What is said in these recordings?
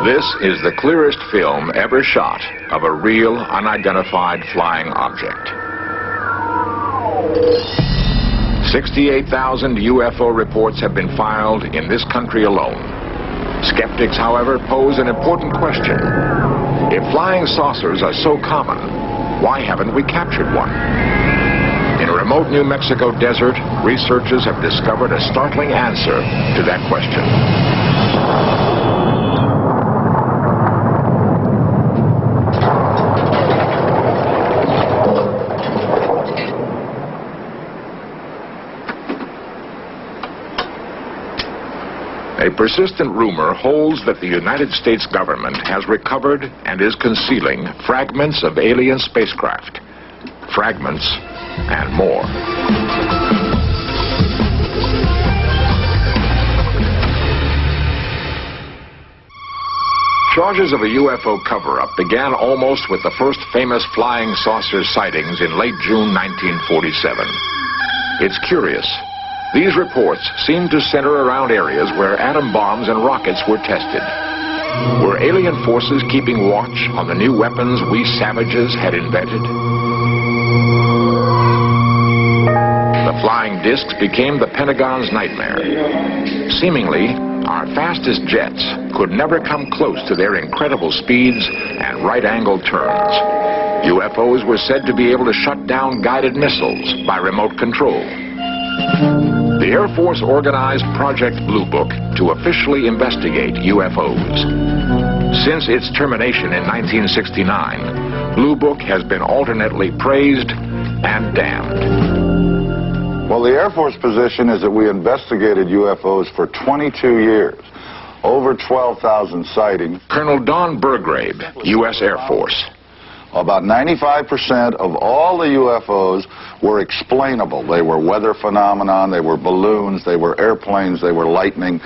This is the clearest film ever shot of a real, unidentified flying object. 68,000 UFO reports have been filed in this country alone. Skeptics, however, pose an important question. If flying saucers are so common, why haven't we captured one? In a remote New Mexico desert, researchers have discovered a startling answer to that question. A persistent rumor holds that the United States government has recovered and is concealing fragments of alien spacecraft. Fragments and more. Charges of a UFO cover-up began almost with the first famous flying saucer sightings in late June 1947. It's curious. These reports seem to center around areas where atom bombs and rockets were tested. Were alien forces keeping watch on the new weapons we savages had invented? The flying discs became the Pentagon's nightmare. Seemingly, our fastest jets could never come close to their incredible speeds and right-angle turns. UFOs were said to be able to shut down guided missiles by remote control. The Air Force organized Project Blue Book to officially investigate UFOs. Since its termination in 1969, Blue Book has been alternately praised and damned. Well, the Air Force position is that we investigated UFOs for 22 years, over 12,000 sightings. Colonel Don Burgrave, U.S. Air Force. About 95% of all the UFOs were explainable. They were weather phenomenon, they were balloons, they were airplanes, they were lightning.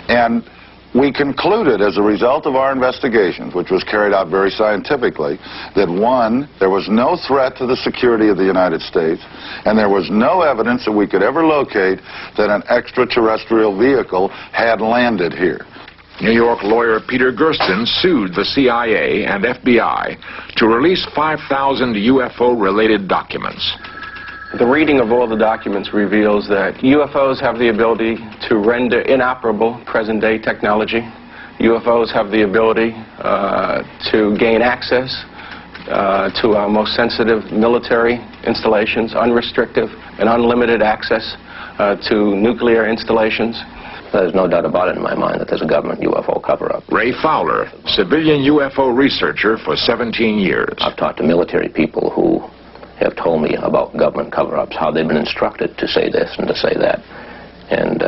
And we concluded as a result of our investigations, which was carried out very scientifically, that one, there was no threat to the security of the United States, and there was no evidence that we could ever locate that an extraterrestrial vehicle had landed here. New York lawyer Peter Gersten sued the CIA and FBI to release 5,000 UFO-related documents. The reading of all the documents reveals that UFOs have the ability to render inoperable present-day technology. UFOs have the ability to gain access to our most sensitive military installations, unrestricted and unlimited access to nuclear installations. There's no doubt about it in my mind that there's a government UFO cover-up. Ray Fowler, civilian UFO researcher for 17 years. I've talked to military people who have told me about government cover-ups, how they've been instructed to say this and to say that. And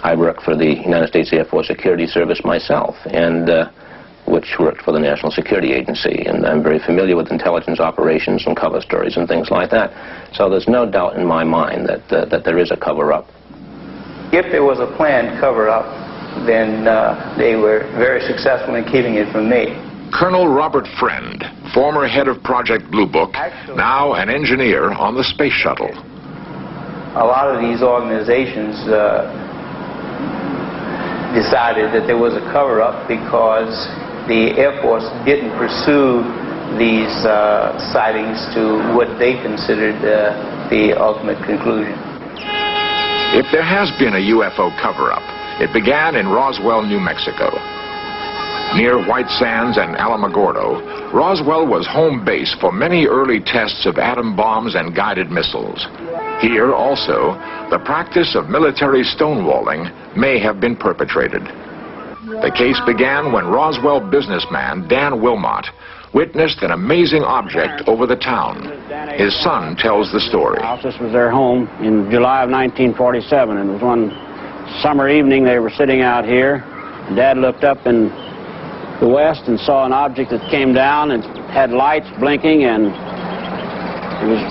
I worked for the United States Air Force Security Service myself, and which worked for the National Security Agency, and I'm very familiar with intelligence operations and cover stories and things like that. So there's no doubt in my mind that there is a cover-up. If there was a planned cover-up, then they were very successful in keeping it from me. Colonel Robert Friend, former head of Project Blue Book, now an engineer on the space shuttle. A lot of these organizations decided that there was a cover-up because the Air Force didn't pursue these sightings to what they considered the ultimate conclusion. If there has been a UFO cover-up, it began in Roswell, New Mexico. Near White Sands and Alamogordo, Roswell was home base for many early tests of atom bombs and guided missiles. Here, also, the practice of military stonewalling may have been perpetrated. The case began when Roswell businessman Dan Wilmot witnessed an amazing object over the town. His son tells the story. This was their home in July of 1947, and it was one summer evening. They were sitting out here. Dad looked up in the west and saw an object that came down and had lights blinking, and it was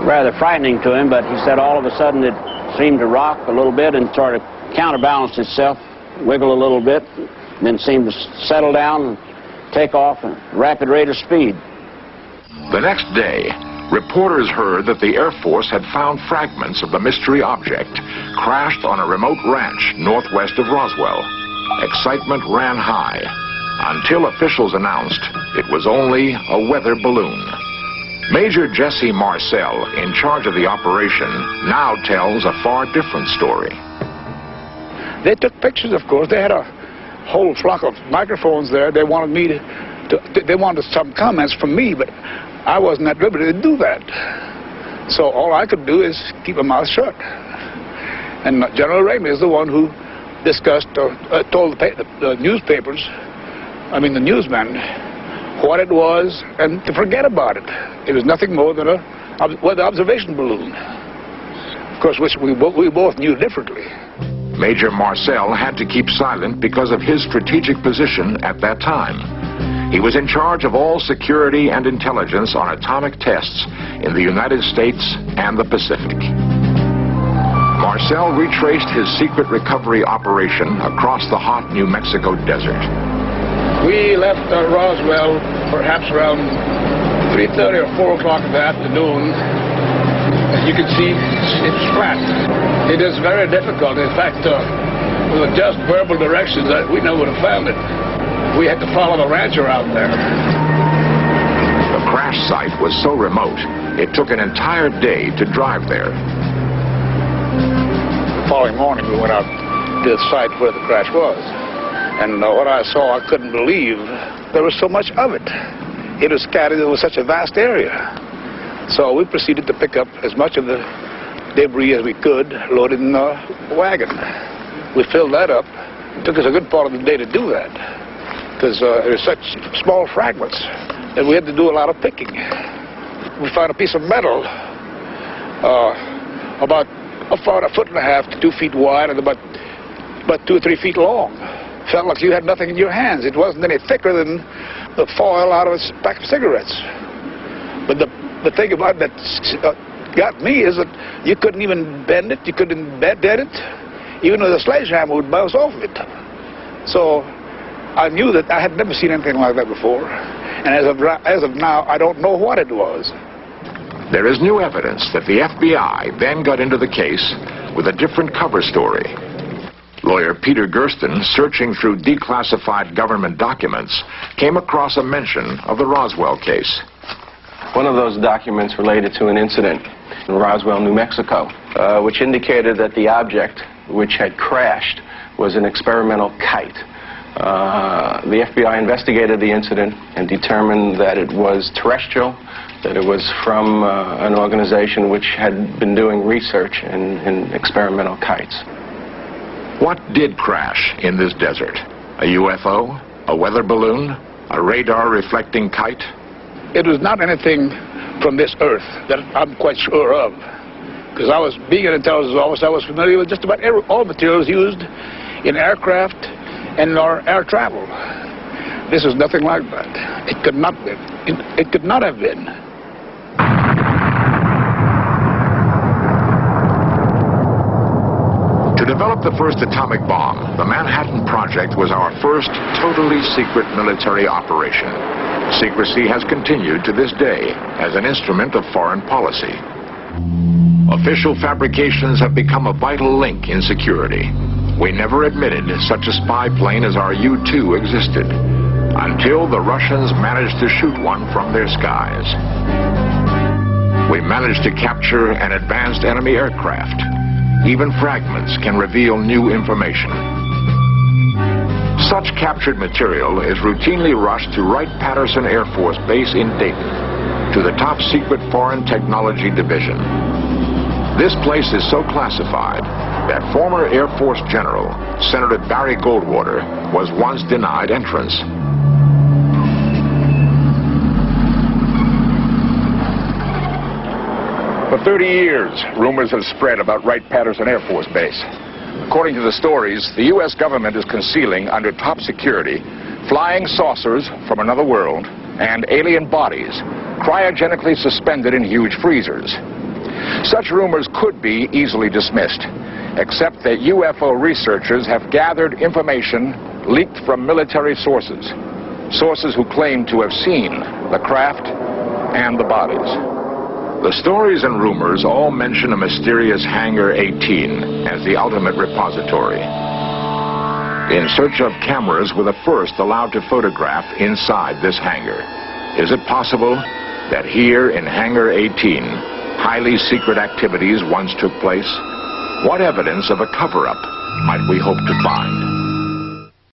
rather frightening to him, but he said all of a sudden it seemed to rock a little bit and sort of counterbalanced itself, wiggle a little bit, and then seemed to settle down and take off at a rapid rate of speed. The next day, reporters heard that the Air Force had found fragments of the mystery object crashed on a remote ranch northwest of Roswell. Excitement ran high. until officials announced it was only a weather balloon. Major Jesse Marcel, in charge of the operation, now tells a far different story. They took pictures, of course. They had a whole flock of microphones there. They wanted me they wanted some comments from me, but I wasn't at liberty to do that. So all I could do is keep my mouth shut. And General Ramey is the one who discussed or told the newspapers, I mean the newsmen, what it was and to forget about it. It was nothing more than a weather observation balloon. Of course, which we both knew differently. Major Marcel had to keep silent because of his strategic position at that time. He was in charge of all security and intelligence on atomic tests in the United States and the Pacific. Marcel retraced his secret recovery operation across the hot New Mexico desert. We left Roswell perhaps around 3:30 or 4 o'clock in the afternoon. As you can see, it's flat. It is very difficult. In fact, with just verbal directions, we never would have found it. We had to follow the rancher out there. The crash site was so remote, it took an entire day to drive there. The following morning, we went out to the site where the crash was. And what I saw, I couldn't believe. There was so much of it. It was scattered over such a vast area. So we proceeded to pick up as much of the debris as we could, loaded in the wagon. We filled that up. It took us a good part of the day to do that, because there were such small fragments that we had to do a lot of picking. We found a piece of metal about 1.5 feet to 2 feet wide and about 2 or 3 feet long. Felt like you had nothing in your hands. It wasn't any thicker than the foil out of a pack of cigarettes. But the thing about that got me is that you couldn't even bend it, you couldn't dead it. Even with a sledgehammer would bounce off of it. So I knew that I had never seen anything like that before. And as of now, I don't know what it was. There is new evidence that the FBI then got into the case with a different cover story. Lawyer Peter Gersten, searching through declassified government documents, came across a mention of the Roswell case. One of those documents related to an incident in Roswell, New Mexico, which indicated that the object which had crashed was an experimental kite. The FBI investigated the incident and determined that it was terrestrial, that it was from an organization which had been doing research in experimental kites. What did crash in this desert? A UFO? A weather balloon? A radar-reflecting kite? It was not anything from this earth that I'm quite sure of. Because being an intelligence officer, I was familiar with just about all materials used in aircraft and our air travel. This is nothing like that. It could not be. It could not have been. To develop the first atomic bomb, the Manhattan Project was our first totally secret military operation. Secrecy has continued to this day as an instrument of foreign policy. Official fabrications have become a vital link in security. We never admitted such a spy plane as our U-2 existed, until the Russians managed to shoot one from their skies. We managed to capture an advanced enemy aircraft. Even fragments can reveal new information. Such captured material is routinely rushed to Wright-Patterson Air Force Base in Dayton, to the top secret Foreign Technology Division. This place is so classified that former Air Force General Senator Barry Goldwater was once denied entrance. For 30 years, rumors have spread about Wright-Patterson Air Force Base. According to the stories, the U.S. government is concealing under top security flying saucers from another world and alien bodies cryogenically suspended in huge freezers. Such rumors could be easily dismissed, except that UFO researchers have gathered information leaked from military sources, sources who claim to have seen the craft and the bodies. The stories and rumors all mention a mysterious Hangar 18 as the ultimate repository. in search of cameras were the first allowed to photograph inside this hangar. Is it possible that here in Hangar 18, highly secret activities once took place? What evidence of a cover-up might we hope to find?